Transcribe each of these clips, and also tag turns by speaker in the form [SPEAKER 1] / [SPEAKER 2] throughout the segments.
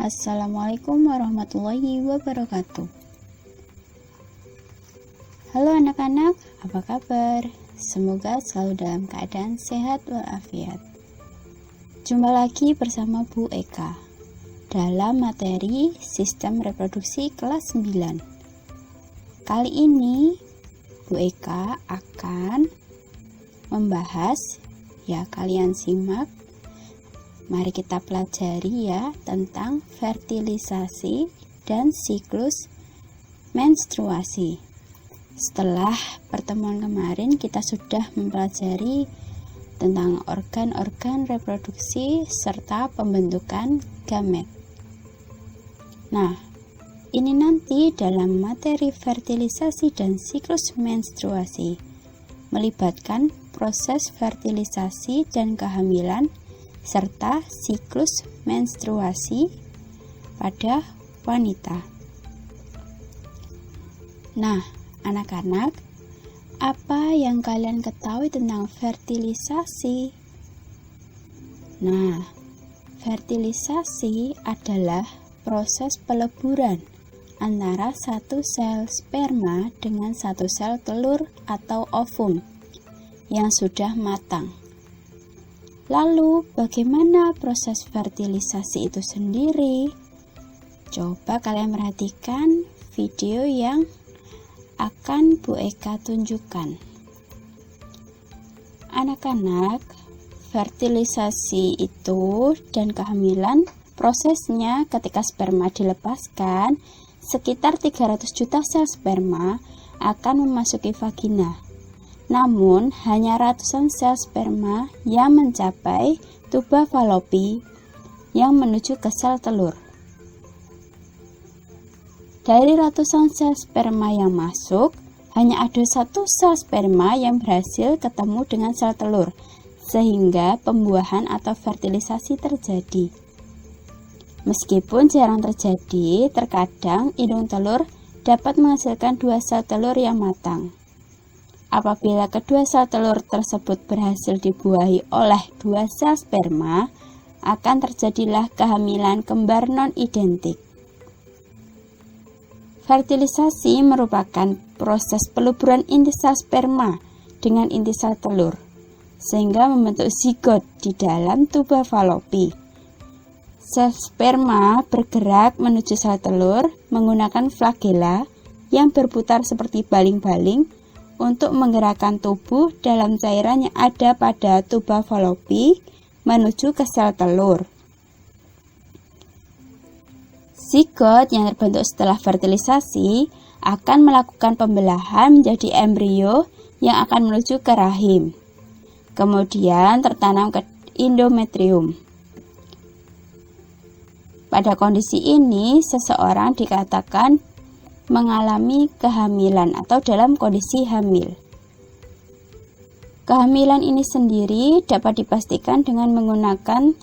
[SPEAKER 1] Assalamualaikum warahmatullahi wabarakatuh. Halo anak-anak, apa kabar? Semoga selalu dalam keadaan sehat walafiat. Jumpa lagi bersama Bu Eka dalam materi sistem reproduksi kelas 9. Kali ini Bu Eka akan membahas, ya kalian simak. Mari kita pelajari ya tentang fertilisasi dan siklus menstruasi. Setelah pertemuan kemarin kita sudah mempelajari tentang organ-organ reproduksi serta pembentukan gamet. Nah, ini nanti dalam materi fertilisasi dan siklus menstruasi melibatkan proses fertilisasi dan kehamilan serta siklus menstruasi pada wanita. Nah, anak-anak, apa yang kalian ketahui tentang fertilisasi? Nah, fertilisasi adalah proses peleburan antara satu sel sperma dengan satu sel telur atau ovum yang sudah matang. Lalu, bagaimana proses fertilisasi itu sendiri? Coba kalian perhatikan video yang akan Bu Eka tunjukkan. Anak-anak, fertilisasi itu dan kehamilan prosesnya ketika sperma dilepaskan, sekitar 300 juta sel sperma akan memasuki vagina. Namun, hanya ratusan sel sperma yang mencapai tuba falopi yang menuju ke sel telur. Dari ratusan sel sperma yang masuk, hanya ada satu sel sperma yang berhasil ketemu dengan sel telur, sehingga pembuahan atau fertilisasi terjadi. Meskipun jarang terjadi, terkadang indung telur dapat menghasilkan 2 sel telur yang matang. Apabila kedua sel telur tersebut berhasil dibuahi oleh 2 sel sperma, akan terjadilah kehamilan kembar non-identik. Fertilisasi merupakan proses peleburan inti sel sperma dengan inti sel telur, sehingga membentuk zigot di dalam tuba falopi. Sel sperma bergerak menuju sel telur menggunakan flagela yang berputar seperti baling-baling untuk menggerakkan tubuh dalam cairan yang ada pada tuba falopi menuju ke sel telur. Zigot yang terbentuk setelah fertilisasi akan melakukan pembelahan menjadi embrio yang akan menuju ke rahim. Kemudian tertanam ke endometrium. Pada kondisi ini, seseorang dikatakan mengalami kehamilan atau dalam kondisi hamil. Kehamilan ini sendiri dapat dipastikan dengan menggunakan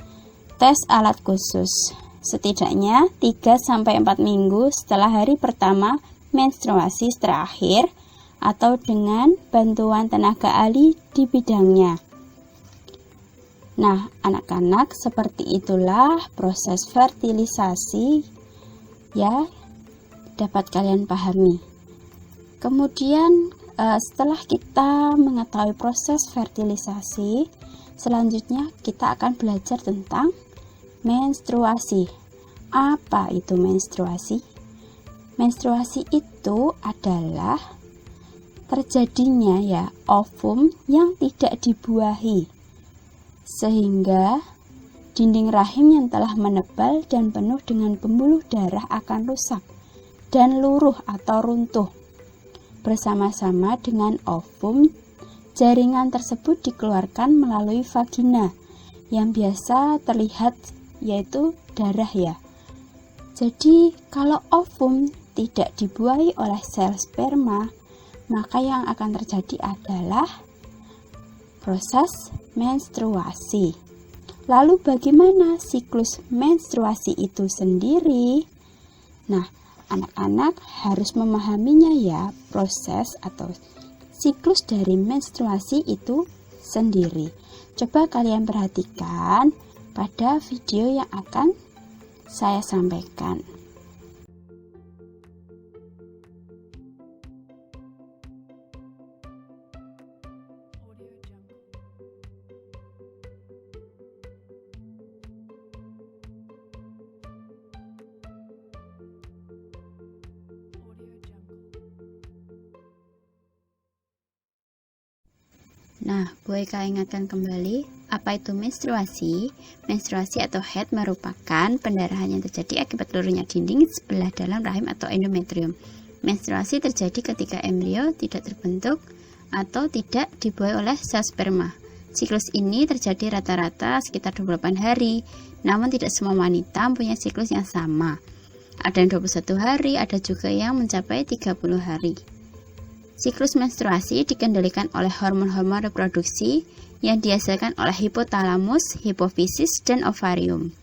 [SPEAKER 1] tes alat khusus. Setidaknya 3-4 minggu setelah hari pertama menstruasi terakhir atau dengan bantuan tenaga ahli di bidangnya. Nah, anak-anak, seperti itulah proses fertilisasi ya, dapat kalian pahami. Kemudian setelah kita mengetahui proses fertilisasi, selanjutnya kita akan belajar tentang menstruasi. Apa itu menstruasi? Menstruasi itu adalah terjadinya ya ovum yang tidak dibuahi, sehingga dinding rahim yang telah menebal dan penuh dengan pembuluh darah akan rusak dan luruh atau runtuh. Bersama-sama dengan ovum, jaringan tersebut dikeluarkan melalui vagina yang biasa terlihat yaitu darah ya. Jadi kalau ovum tidak dibuahi oleh sel sperma, maka yang akan terjadi adalah proses menstruasi. Lalu bagaimana siklus menstruasi itu sendiri? Nah, anak-anak harus memahaminya ya, proses atau siklus dari menstruasi itu sendiri. Coba kalian perhatikan pada video yang akan saya sampaikan. Nah, Boyka ingatkan kembali, apa itu menstruasi? Menstruasi atau haid merupakan pendarahan yang terjadi akibat luruhnya dinding sebelah dalam rahim atau endometrium. Menstruasi terjadi ketika embrio tidak terbentuk atau tidak dibuai oleh sel sperma. Siklus ini terjadi rata-rata sekitar 28 hari, namun tidak semua wanita mempunyai siklus yang sama. Ada yang 21 hari, ada juga yang mencapai 30 hari. Siklus menstruasi dikendalikan oleh hormon-hormon reproduksi yang dihasilkan oleh hipotalamus, hipofisis, dan ovarium.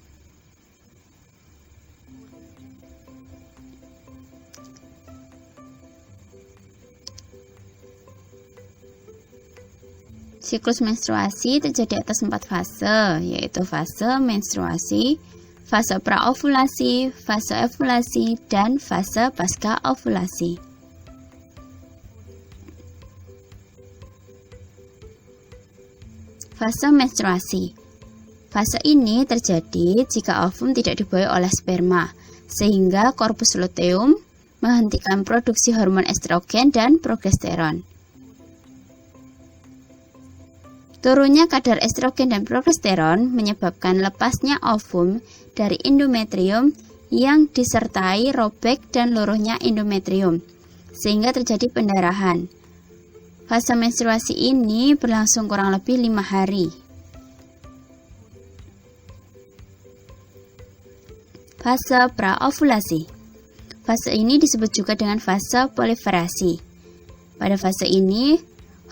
[SPEAKER 1] Siklus menstruasi terjadi atas 4 fase, yaitu fase menstruasi, fase praovulasi, fase ovulasi, dan fase pasca ovulasi. Fase menstruasi. Fase ini terjadi jika ovum tidak dibuai oleh sperma, sehingga korpus luteum menghentikan produksi hormon estrogen dan progesteron. Turunnya kadar estrogen dan progesteron menyebabkan lepasnya ovum dari endometrium yang disertai robek dan luruhnya endometrium, sehingga terjadi pendarahan. Fase menstruasi ini berlangsung kurang lebih 5 hari. Fase praovulasi. Fase ini disebut juga dengan fase proliferasi. Pada fase ini,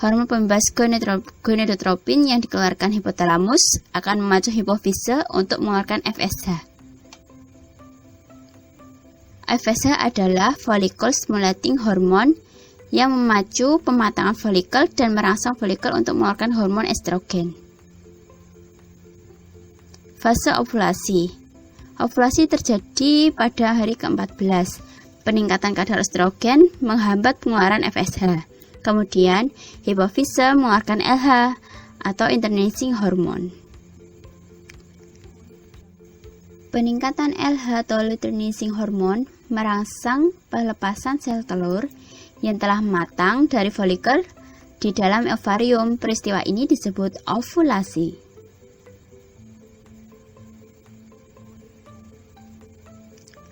[SPEAKER 1] hormon pembebas gonadotropin yang dikeluarkan hipotalamus akan memacu hipofise untuk mengeluarkan FSH. FSH adalah follicle stimulating hormone yang memacu pematangan folikel dan merangsang folikel untuk mengeluarkan hormon estrogen. Fase ovulasi. Ovulasi terjadi pada hari ke-14. Peningkatan kadar estrogen menghambat pengeluaran FSH. Kemudian, hipofise mengeluarkan LH atau internalizing hormone. Peningkatan LH atau luteinizing hormone merangsang pelepasan sel telur yang telah matang dari folikel di dalam ovarium. Peristiwa ini disebut ovulasi.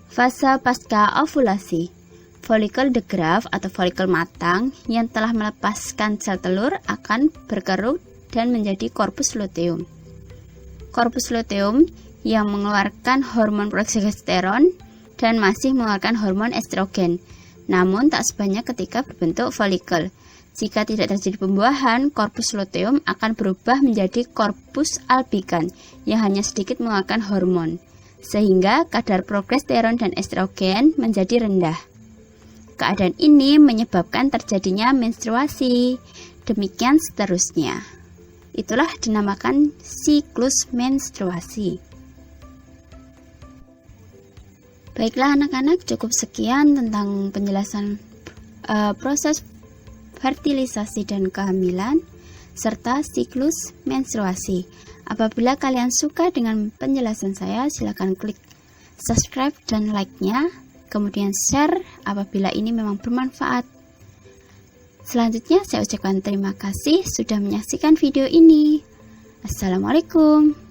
[SPEAKER 1] Fase pasca ovulasi. Folikel degraf atau folikel matang yang telah melepaskan sel telur akan berkerut dan menjadi korpus luteum. Korpus luteum yang mengeluarkan hormon progesteron dan masih mengeluarkan hormon estrogen, namun tak sebanyak ketika berbentuk folikel. Jika tidak terjadi pembuahan, korpus luteum akan berubah menjadi korpus albikan yang hanya sedikit mengeluarkan hormon, sehingga kadar progesteron dan estrogen menjadi rendah. Keadaan ini menyebabkan terjadinya menstruasi. Demikian seterusnya. Itulah dinamakan siklus menstruasi. Baiklah anak-anak, cukup sekian tentang penjelasan proses fertilisasi dan kehamilan serta siklus menstruasi. Apabila kalian suka dengan penjelasan saya, silakan klik subscribe dan like-nya, kemudian share apabila ini memang bermanfaat. Selanjutnya saya ucapkan terima kasih sudah menyaksikan video ini. Assalamualaikum.